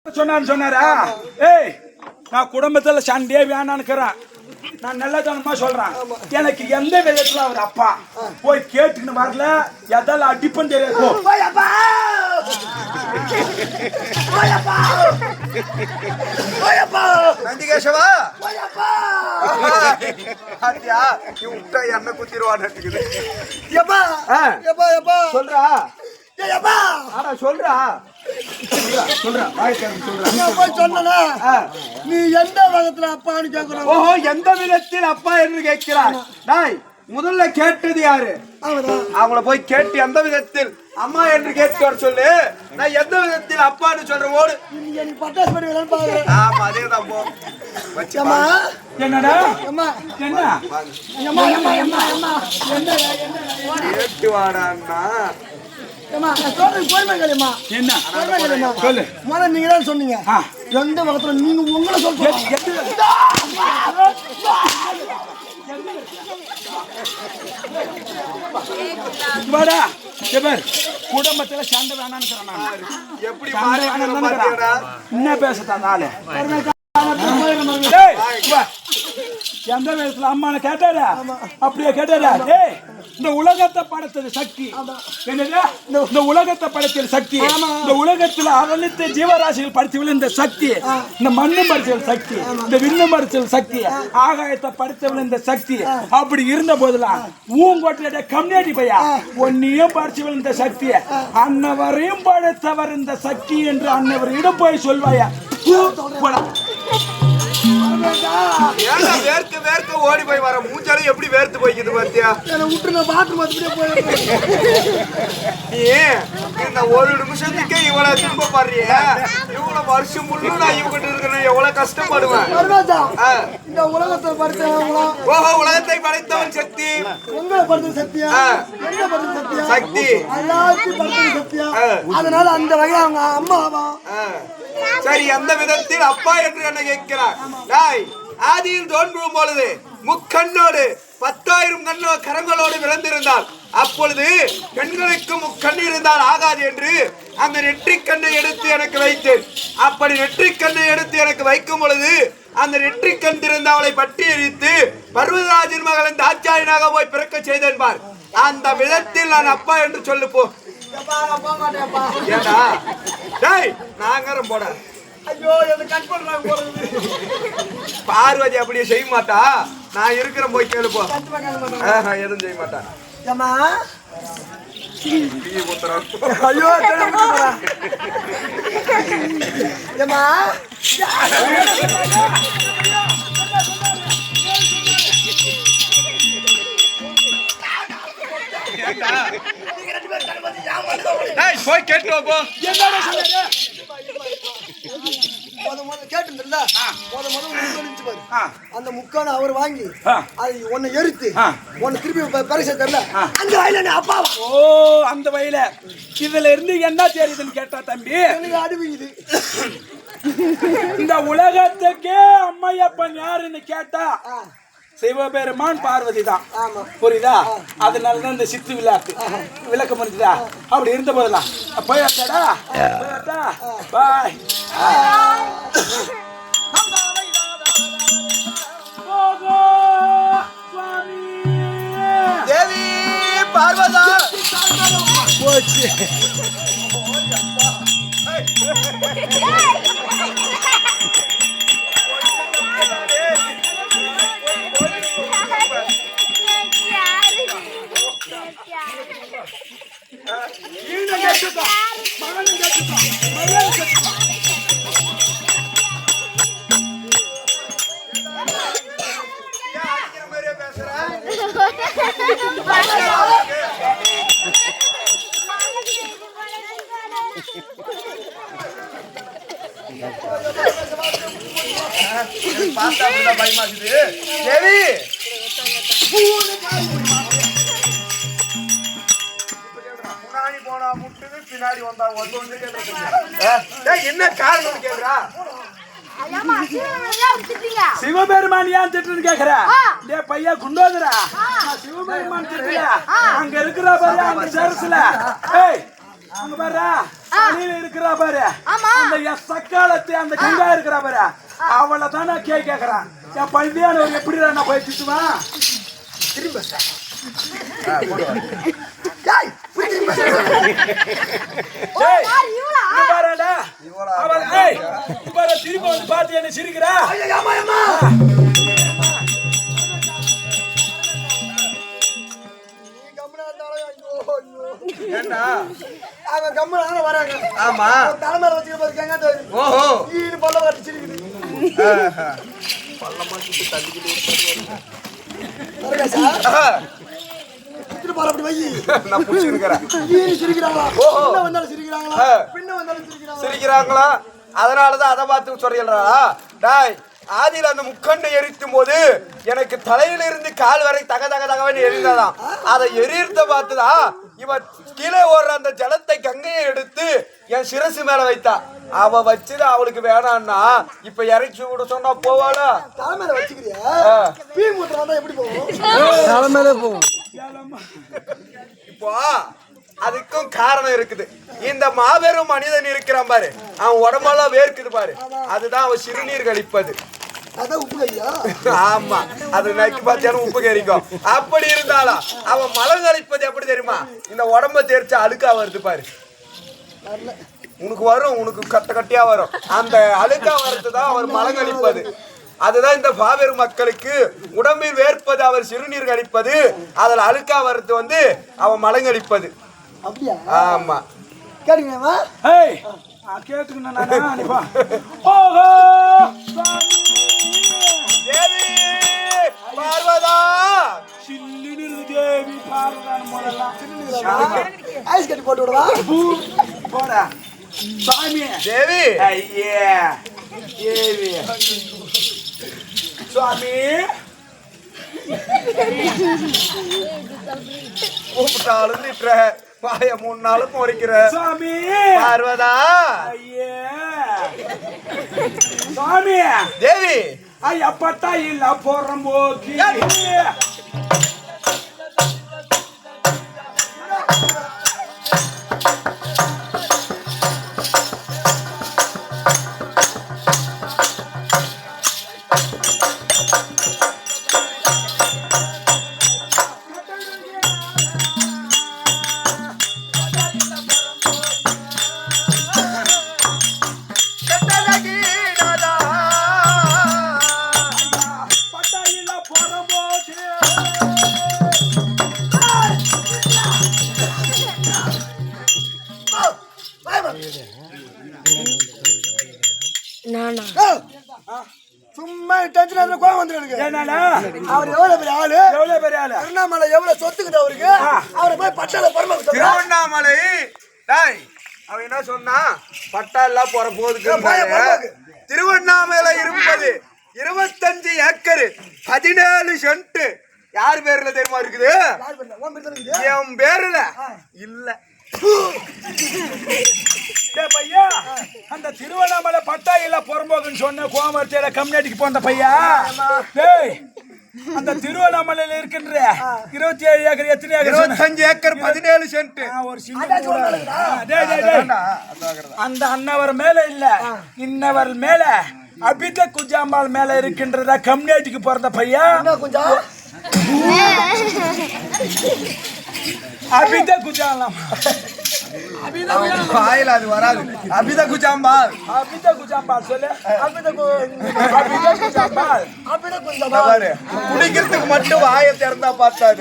சொன்னாரா? ஏய், நான் குடும்பத்துல சண்டையே வேணான்னுக்கிறேன். நான் நல்லதனமா சொல்றேன். எனக்கு எந்த விதத்துல அவர் அப்பா போய் கேட்டுன்னு வரல, எதால அடிப்பன் தெரியாது. நந்திகேசவா என்ன குத்திருவான்னு சொல்றா சொல்றா நீ எந்த விதத்துல அப்பான்னு கேக்குற? ஓஹோ, எந்த விதத்தில் அப்பா என்று கேட்கிறார். நாய் முதல்ல கேட்டது யாரு? அவங்கள போய் கேட்டு எந்த விதத்தில் அம்மா என்று கேட்டு வர சொல்லு. நான் எந்த விதத்தில் அப்பான்னு சொல்றேன். ஓடு. பட்டாசு பண்ணி விளையாட பாக்குறேன். ஆமா, அதேதான் போ. என்னடா அம்மா என்ன அம்மா அம்மா அம்மா அம்மா கேட்டு வாடான்னா அம்மா நான் சொல்றது பொறுமைகளேம்மா. என்ன பொறுமைகளேம்மா சொல்லு. முதல்ல நீங்க தான் சொன்னீங்க. எந்த வகத்துல நீங்க உங்களை சொல்றீங்க. குடும்பத்துல சண்டை வேணான்னு எப்படி என்ன பேசுறான் ஆளு? எந்த வயசுல அம்மான கேட்டாரா? அப்படியே கேட்டாரா? இந்த உலகத்தை படைத்தது சக்தி. என்னது? இந்த உலகத்தை படைத்தது சக்தி. இந்த உலகத்துல அனைத்து ஜீவராசிகள் படைத்தவள் இந்த சக்தி. இந்த மண்ணு படைத்தவள் சக்தி, இந்த விண்ணு படைத்தவள் சக்தி, ஆகாயத்தை படைத்தவள் இந்த சக்தி. அப்படி இருந்த போதெல்லாம் ஊங்கோட்டைய கம்யூனிட்டி பையா ஒன்னையும் படைச்சவள் இந்த சக்தி, அன்னவரையும் படைத்தவர் இந்த சக்தி என்று அன்னவரிடம் போய் சொல்வாயா? வேர்த்து வேர்த்து ஓடி போய் வர மூஞ்சாலும் எப்படி வேர்த்து போய்க்குது பாத்தியா? இந்த ஒரு நிமிஷத்துக்கே இவ்வளவு துன்பப்படுறிய, இவ்வளவு வருஷம் முழு நான் இவங்கிட்ட இருக்கிறேன், எவ்வளவு கஷ்டப்படுவேன். இந்த உலகத்தை படைத்தவங்களா? ஓஹோ, உலகத்தை படைத்தவன் சக்தி. உங்களை படைத்த சக்தியா? என்ன படைத்த சக்தியா? சக்தி. எல்லாத்தையும் படைத்த சக்தியா? அதனால அந்த வகையில அவங்க அம்மாவா? சரி, எந்த விதத்தில் அப்பா என்று என்ன கேட்கிறார்? ஆதியில் தோன்றும் பொழுது முக்கண்ணோடு 10,000 கரங்களோடு விளந்திருந்தால் அப்பொழுது பெண்களுக்கு முக்கண்ணு இருந்தால் ஆகாது என்று அந்த நெற்றிக்கண்ணை எடுத்து எனக்கு வைத்தேன். அப்படி நெற்றிக்கண்ணை எடுத்து எனக்கு வைக்கும் பொழுது அந்த நெற்றிக்கண் திறந்து அவளை பட்டி எரித்து பர்வதராஜின் மகளின் தாட்சாயனாக போய் பிறக்க செய்தேன் பார். அந்த விதத்தில் நான் அப்பா என்று சொல்லு போ. ஏடா டேய், நாங்கரம் போட. ஐயோ, என்ன கட் பண்றாங்க போறது. பார்வதி அப்படியே செய்ய மாட்டா. நான் இருக்கிற போய் கேளு போ. எதுவும் செய்ய மாட்டா. ஏம்மா ஐயோ, ஏம்மா போய் கேட்டு போ. கேட்டு அந்த முக்கான அவர் வாங்கி அது ஒன்னு எரித்து ஒன்னு திருப்பி பரிசு தரல. அந்த வயல அப்பா. ஓ, அந்த வயல இதுல இருந்து என்ன தெரியுதுன்னு கேட்டா தம்பி, அடிவிக்குது. இந்த உலகத்துக்கே அம்மையப்பன் யாருன்னு கேட்டா சிவபெருமான் பார்வதி தான். புரியுதா? அதனாலதான் இந்த சித்து விளையாட்டு விளக்கம் இருக்குதா? அப்படி இருந்த போதெல்லாம் போயாட்டாடா பாய். தேவி பார்வதா போச்சு. பின்னாடி வந்தா என்ன காரணம் கேக்குறா? சிவபெருமான் ஏன் திட்டுன்னு கேக்குற? பையா குண்டோதரா, சிவபெருமான் திட்டுல அங்க இருக்கிற பாரு அந்த சரசுல. அங்க பாரு அணில இருக்கிறா பாரு அந்த சக்காலத்தை அந்த கங்கா இருக்கிறா பாரு அவளை தான் நான் கேட்கறான் என் பல்வியான எப்படி நான் போய் திட்டுவான் திரும்ப திரும்ப வந்து பார்த்து என்ன சிரிக்கிறா அவன் கம்மனால வராங்க ஆமா தலைமையில வச்சுக்க கேங்க ஓஹோ ஈடு பல்ல வச்சு சிரிக்குது பல்ல மாட்டிட்டு தள்ளிக்கிட்டு அப்படி வை நான் புடிச்சிருக்கிறேன் ஈடு சிரிக்கிறாங்களா பின்ன வந்தாலும் சிரிக்கிறாங்களா பின்ன வந்தாலும் சிரிக்கிறாங்களா அதனாலதான் அதை பார்த்து சொல்றீங்களா டாய் ஆதியில் அந்த முக்கண்ணை எரிக்கும் போது எனக்கு தலையிலிருந்து கால் வரை தக தக தகவன்னு எரிந்ததாம் அதை எரித்த பார்த்துதான் இவன் கீழே ஓடுற அந்த ஜலத்தை கங்கையை எடுத்து என் சிரசு மேல வைத்தா அவ வச்சது அவளுக்கு வேணான்னா இப்ப இறக்கி விட சொன்னா போவாளா தலைமையில வச்சுக்கிறியா பீ மூத்திரம் வந்தா எப்படி போகும் தலைமையில போகும் இப்போ அதுக்கும் காரணம் இருக்குது இந்த மாபெரும் மனிதன் இருக்கிறான் பாரு அவன் உடம்பெல்லாம் வேர்க்குது பாரு அதுதான் அவன் சிறுநீர் கழிப்பது அதான் உப்பு கையா ஆமா அது நக்கி பார்த்தாலும் உப்பு கறிக்கும் அப்படி இருந்தாலும் அவன் மலம் கழிப்பது எப்படி தெரியுமா இந்த உடம்ப தேர்ச்சி அழுக்கா வருது பாரு உனக்கு வரும் உனக்கு கட்ட கட்டியா வரும் அந்த அழுக்கா வரதுதான் அவர் மலம் கழிப்பது அதுதான் இந்த பாவேறு மக்களுக்கு உடம்பில் வேர்ப்பது அவர் சிறுநீர் கழிப்பது அதில் அழுக்கா வர்றது வந்து அவன் மலங்கடிப்பது அப்படியா ஆமா கேட்டீங்களா ஏய் கேட்டுக்கணும் நானா நீ வா ஓஹோ தேவி பார்வதா சில்லினு தேவி பார்வதான் முதல்ல ஐஸ் கட்டி போட்டு விடவா போடா சாமி தேவி ஐயே தேவி சுவாமி கூப்பிட்டாலும் திட்டுற வாய 3 நாளும் முறைக்கிற சுவாமி பார்வதா ஐயே சுவாமி தேவி ஐயப்பட்டா இல்ல போறோம் போக்கி சும்மா டென்ஷன் கோவம் வந்துடும் எனக்கு என்னடா அவர் எவ்வளவு பெரிய ஆளு திருவண்ணாமலை எவ்வளவு சொத்துக்கிட்ட அவருக்கு அவரை போய் பட்டால பரம திருவண்ணாமலை டாய் அவன் என்ன சொன்னா பட்டா எல்லாம் போற போதுக்கு திருவண்ணாமலை இருப்பது 25 ஏக்கர் 17 சென்ட் யார் பேர்ல தெரியுமா இருக்குது என் பேர்ல இல்ல பையா அந்த திருவண்ணாமலை பட்டா இல்ல புறம்போக்குன்னு சொன்ன கோமர்த்தியில கம்யூனிட்டிக்கு போன பையா டேய் அந்த திருவண்ணாமலையில இருக்கின்ற 27 ஏக்கர் எத்தனை ஏக்கர் 25 ஏக்கர் 17 சென்ட் ஒரு அந்த அன்னவர் மேல இல்ல இன்னவர் மேல அபித குஜாம்பாள் மேல இருக்கின்றதா கம்யூனிட்டிக்கு பிறந்த பையா கொஞ்சம் அபித குஜாலாம் வாயில அது வராது அபித குஜாம்பாள் சொல்லு அபித குஜாம்பாள் குடிக்கிறதுக்கு மட்டும் வாயை திறந்தா பார்த்தாது